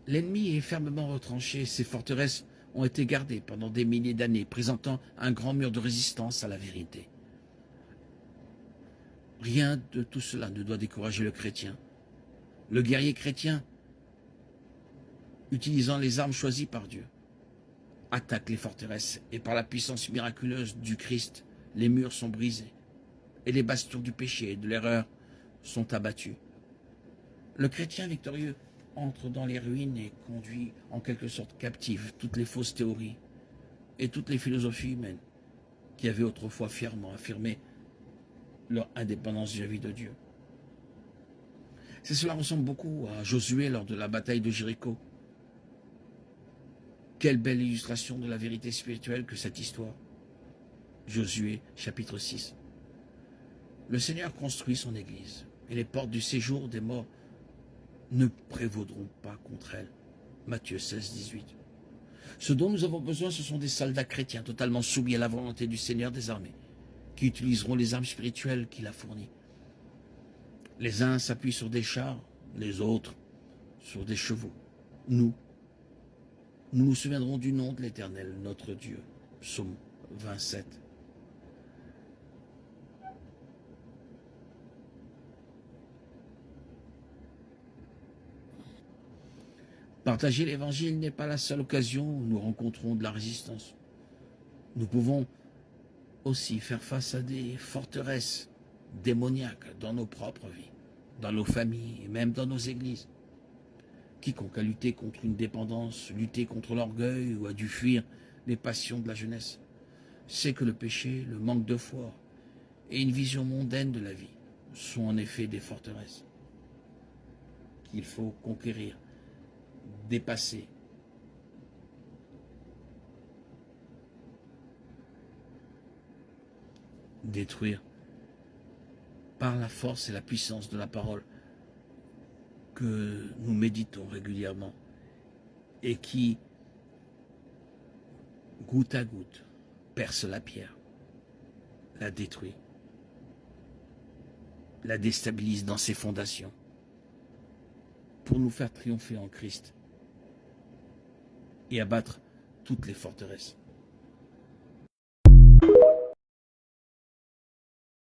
L'ennemi est fermement retranché, ses forteresses ont été gardées pendant des milliers d'années, présentant un grand mur de résistance à la vérité. Rien de tout cela ne doit décourager le chrétien. Le guerrier chrétien, utilisant les armes choisies par Dieu, attaque les forteresses et par la puissance miraculeuse du Christ, les murs sont brisés et les bastions du péché et de l'erreur sont abattus. Le chrétien victorieux entre dans les ruines et conduit en quelque sorte captive toutes les fausses théories et toutes les philosophies humaines qui avaient autrefois fièrement affirmé leur indépendance vis-à-vis de Dieu. Cela ressemble beaucoup à Josué lors de la bataille de Jéricho. Quelle belle illustration de la vérité spirituelle que cette histoire. Josué, chapitre 6. Le Seigneur construit son Église, et les portes du séjour des morts ne prévaudront pas contre elle. Matthieu 16, 18. Ce dont nous avons besoin, ce sont des soldats chrétiens totalement soumis à la volonté du Seigneur des armées, qui utiliseront les armes spirituelles qu'il a fournies. Les uns s'appuient sur des chars, les autres sur des chevaux. Nous nous souviendrons du nom de l'Éternel, notre Dieu. Psaume 27. Partager l'Évangile n'est pas la seule occasion où nous rencontrons de la résistance. Nous pouvons aussi faire face à des forteresses démoniaques dans nos propres vies, dans nos familles et même dans nos églises. Quiconque a lutté contre une dépendance, lutté contre l'orgueil ou a dû fuir les passions de la jeunesse, sait que le péché, le manque de foi et une vision mondaine de la vie sont en effet des forteresses qu'il faut conquérir, dépasser. Détruire par la force et la puissance de la parole que nous méditons régulièrement et qui, goutte à goutte, perce la pierre, la détruit, la déstabilise dans ses fondations pour nous faire triompher en Christ et abattre toutes les forteresses.